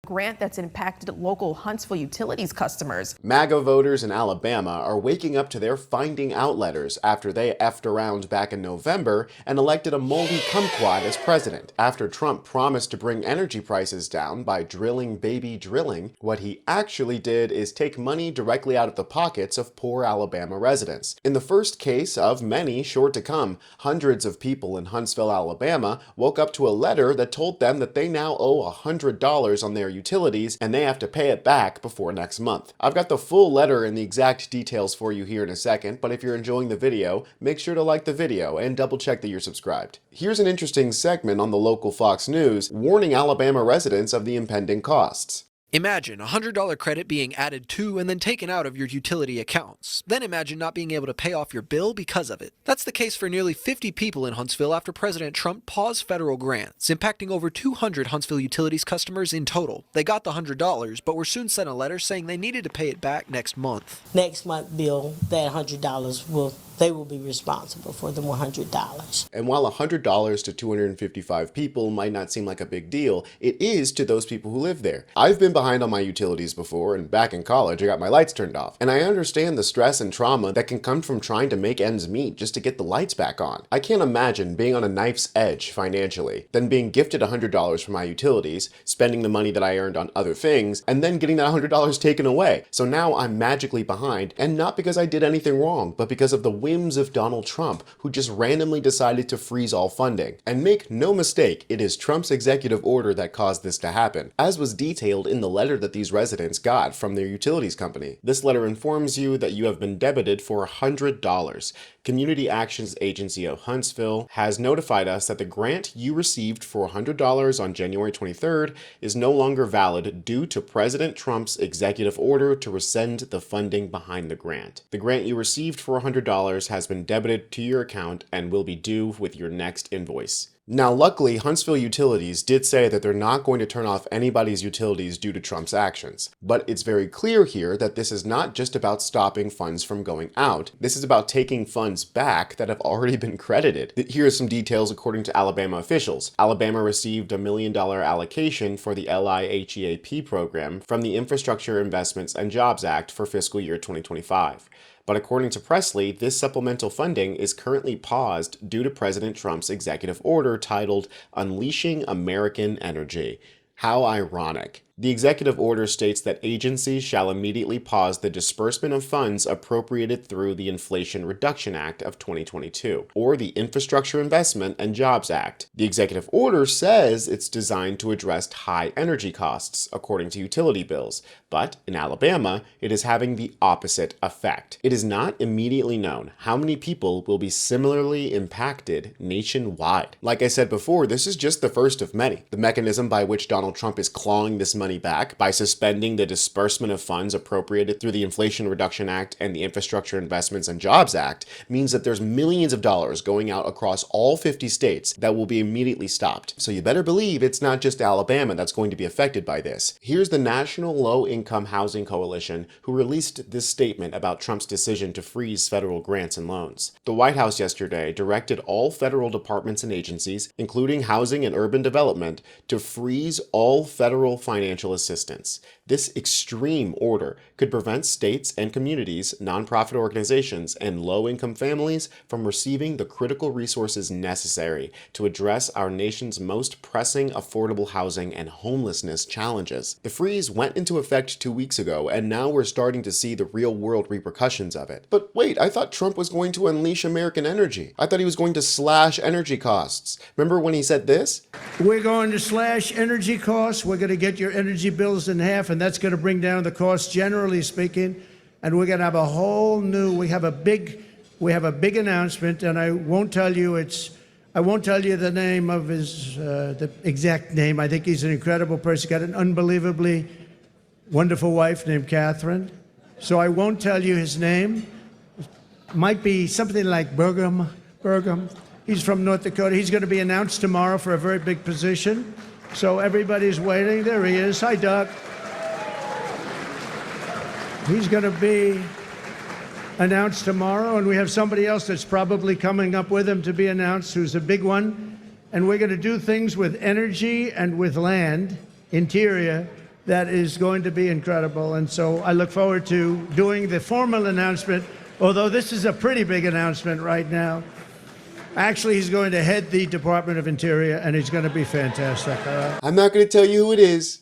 grant that's impacted local Huntsville Utilities customers. MAGA voters in Alabama are waking up to their finding out letters after they effed around back in November and elected a moldy kumquat as president. After Trump promised to bring energy prices down by drilling baby drilling, what he actually did is take money directly out of the pockets of poor Alabama residents. In the first case of many sure to come, hundreds of people in Huntsville, Alabama woke up to a letter that told them that they now owe $100 on their utilities and they have to pay it back before next month. I've got the full letter and the exact details for you here in a second, but if you're enjoying the video, make sure to like the video and double check that you're subscribed. Here's an interesting segment on the local Fox News warning Alabama residents of the impending costs. Imagine a $100 credit being added to and then taken out of your utility accounts. Then imagine not being able to pay off your bill because of it. That's the case for nearly 50 people in Huntsville after President Trump paused federal grants, impacting over 200 Huntsville Utilities customers in total. They got the $100, but were soon sent a letter saying they needed to pay it back next month. Next month bill, that $100 they will be responsible for the $100. And while $100 to 255 people might not seem like a big deal, it is to those people who live there. I've been behind on my utilities before, and back in college I got my lights turned off. And I understand the stress and trauma that can come from trying to make ends meet just to get the lights back on. I can't imagine being on a knife's edge financially, then being gifted $100 for my utilities, spending the money that I earned on other things, and then getting that $100 taken away. So now I'm magically behind, and not because I did anything wrong, but because of the whims of Donald Trump, who just randomly decided to freeze all funding. And make no mistake, it is Trump's executive order that caused this to happen, as was detailed in the letter that these residents got from their utilities company. This letter informs you that you have been debited for $100. Community Actions Agency of Huntsville has notified us that the grant you received for $100 on January 23rd is no longer valid due to President Trump's executive order to rescind the funding behind the grant. The grant you received for $100 has been debited to your account and will be due with your next invoice. Now, luckily, Huntsville Utilities did say that they're not going to turn off anybody's utilities due to Trump's actions. But it's very clear here that this is not just about stopping funds from going out. This is about taking funds back that have already been credited. Here are some details according to Alabama officials. Alabama received a $1 million allocation for the LIHEAP program from the Infrastructure Investments and Jobs Act for fiscal year 2025. But according to Presley, this supplemental funding is currently paused due to President Trump's executive order titled Unleashing American Energy. How ironic. The executive order states that agencies shall immediately pause the disbursement of funds appropriated through the Inflation Reduction Act of 2022, or the Infrastructure Investment and Jobs Act. The executive order says it's designed to address high energy costs, according to utility bills, but in Alabama, it is having the opposite effect. It is not immediately known how many people will be similarly impacted nationwide. Like I said before, this is just the first of many. The mechanism by which Donald Trump is clawing this money back by suspending the disbursement of funds appropriated through the Inflation Reduction Act and the Infrastructure Investments and Jobs Act means that there's millions of dollars going out across all 50 states that will be immediately stopped. So you better believe it's not just Alabama that's going to be affected by this. Here's the National Low-Income Housing Coalition, who released this statement about Trump's decision to freeze federal grants and loans. The White House yesterday directed all federal departments and agencies, including Housing and Urban Development, to freeze all federal financial assistance. This extreme order could prevent states and communities, nonprofit organizations, and low-income families from receiving the critical resources necessary to address our nation's most pressing affordable housing and homelessness challenges. The freeze went into effect 2 weeks ago, and now we're starting to see the real-world repercussions of it. But wait, I thought Trump was going to unleash American energy. I thought he was going to slash energy costs. Remember when he said this? We're going to slash energy costs. We're going to get your energy bills in half, and that's going to bring down the cost, generally speaking. And we're going to have a whole new, we have a big announcement, and I won't tell you the name of his, the exact name. I think he's an incredible person. He's got an unbelievably wonderful wife named Catherine. So I won't tell you his name. Might be something like Burgum. He's from North Dakota. He's going to be announced tomorrow for a very big position. So everybody's waiting. There he is. Hi, Doug. He's going to be announced tomorrow, and we have somebody else that's probably coming up with him to be announced, who's a big one. And we're going to do things with energy and with land, interior, that is going to be incredible. And so I look forward to doing the formal announcement, although this is a pretty big announcement right now. Actually, he's going to head the Department of Interior, and he's going to be fantastic. I'm not going to tell you who it is.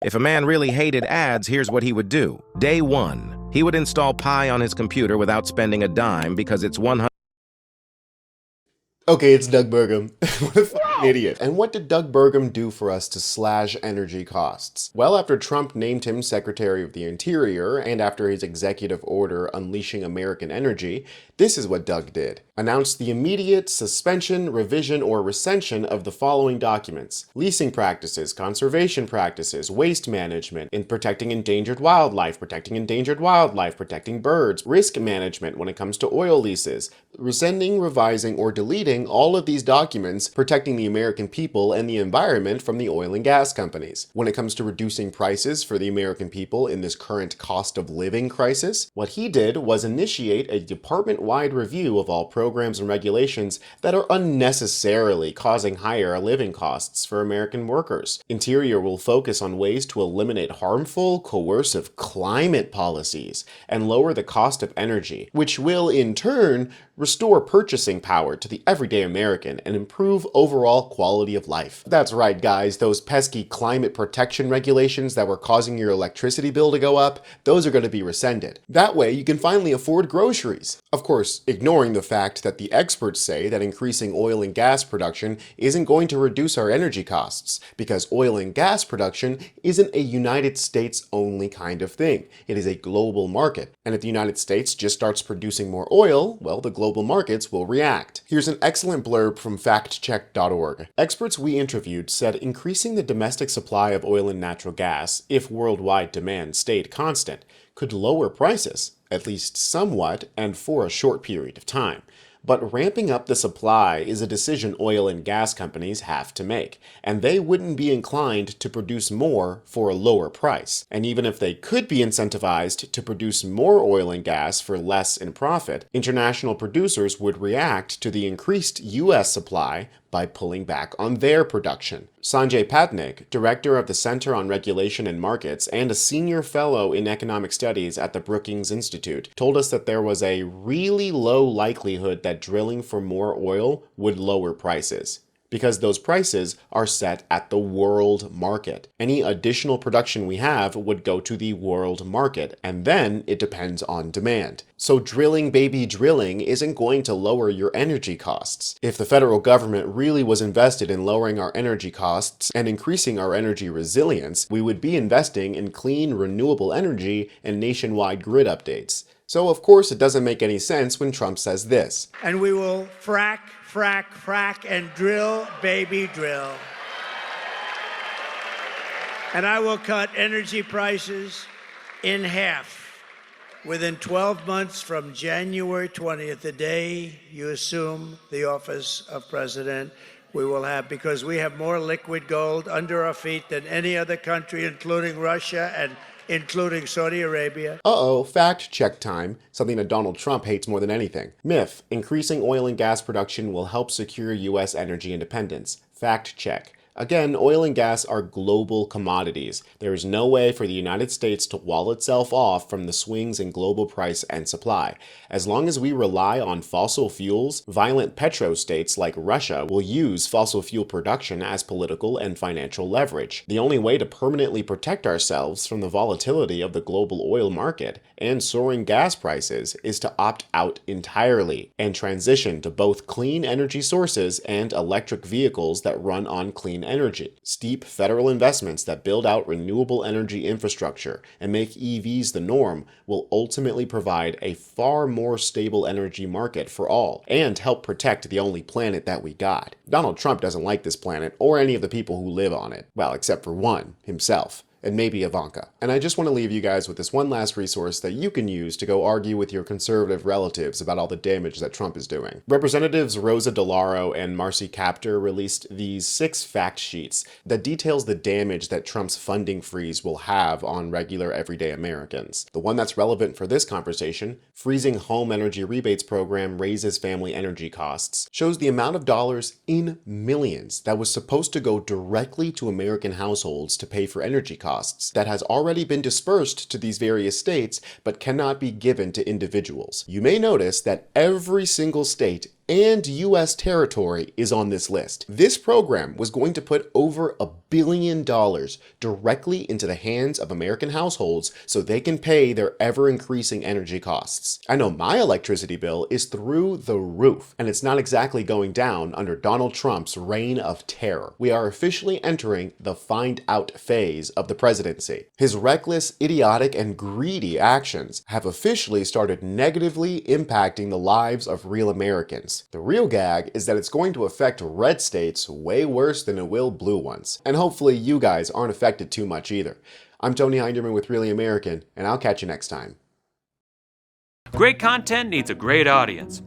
If a man really hated ads, here's what he would do. Day 1, he would install Pi on his computer without spending a dime because it's 100. Okay, it's Doug Burgum. What a fucking idiot. And what did Doug Burgum do for us to slash energy costs? Well, after Trump named him Secretary of the Interior, and after his executive order unleashing American energy, this is what Doug did. Announced the immediate suspension, revision, or rescension of the following documents: leasing practices, conservation practices, waste management, in protecting endangered wildlife, protecting birds, risk management when it comes to oil leases, rescinding, revising, or deleting all of these documents protecting the American people and the environment from the oil and gas companies. When it comes to reducing prices for the American people in this current cost of living crisis, what he did was initiate a department-wide review of all programs and regulations that are unnecessarily causing higher living costs for American workers. Interior will focus on ways to eliminate harmful, coercive climate policies and lower the cost of energy, which will, in turn, restore purchasing power to the everyday American and improve overall quality of life. That's right, guys, those pesky climate protection regulations that were causing your electricity bill to go up, those are going to be rescinded. That way, you can finally afford groceries. Of course, ignoring the fact that the experts say that increasing oil and gas production isn't going to reduce our energy costs, because oil and gas production isn't a United States only kind of thing. It is a global market. And if the United States just starts producing more oil, well, the global markets will react. Here's an excellent blurb from factcheck.org. Experts we interviewed said increasing the domestic supply of oil and natural gas, if worldwide demand stayed constant, could lower prices, at least somewhat and for a short period of time. But ramping up the supply is a decision oil and gas companies have to make, and they wouldn't be inclined to produce more for a lower price. And even if they could be incentivized to produce more oil and gas for less in profit, international producers would react to the increased U.S. supply by pulling back on their production. Sanjay Patnaik, director of the Center on Regulation and Markets and a senior fellow in economic studies at the Brookings Institute, told us that there was a really low likelihood that drilling for more oil would lower prices, because those prices are set at the world market. Any additional production we have would go to the world market, and then it depends on demand. So drilling, baby, drilling isn't going to lower your energy costs. If the federal government really was invested in lowering our energy costs and increasing our energy resilience, we would be investing in clean, renewable energy and nationwide grid updates. So of course it doesn't make any sense when Trump says this. And we will frack, and drill, baby, drill. And I will cut energy prices in half within 12 months from January 20th, the day you assume the office of president. We will have, because we have more liquid gold under our feet than any other country, including Russia and including Saudi Arabia. Uh-oh, fact check time, something that Donald Trump hates more than anything. Myth, increasing oil and gas production will help secure U.S. energy independence. Fact check. Again, oil and gas are global commodities. There is no way for the United States to wall itself off from the swings in global price and supply. As long as we rely on fossil fuels, violent petrostates like Russia will use fossil fuel production as political and financial leverage. The only way to permanently protect ourselves from the volatility of the global oil market and soaring gas prices is to opt out entirely and transition to both clean energy sources and electric vehicles that run on clean energy. Steep federal investments that build out renewable energy infrastructure and make EVs the norm will ultimately provide a far more stable energy market for all and help protect the only planet that we got. Donald Trump doesn't like this planet or any of the people who live on it. Well, except for one, himself. and maybe Ivanka. And I just want to leave you guys with this one last resource that you can use to go argue with your conservative relatives about all the damage that Trump is doing. Representatives Rosa DeLauro and Marcy Kaptur released these 6 fact sheets that details the damage that Trump's funding freeze will have on regular everyday Americans. The one that's relevant for this conversation, freezing home energy rebates program raises family energy costs, shows the amount of dollars in millions that was supposed to go directly to American households to pay for energy costs that has already been dispersed to these various states but cannot be given to individuals. You may notice that every single state and U.S. territory is on this list. This program was going to put over $1 billion directly into the hands of American households so they can pay their ever-increasing energy costs. I know my electricity bill is through the roof, and it's not exactly going down under Donald Trump's reign of terror. We are officially entering the find out phase of the presidency. His reckless, idiotic, and greedy actions have officially started negatively impacting the lives of real Americans. The real gag is that it's going to affect red states way worse than it will blue ones. And hopefully you guys aren't affected too much either. I'm Tony Hinderman with Really American, and I'll catch you next time. Great content needs a great audience.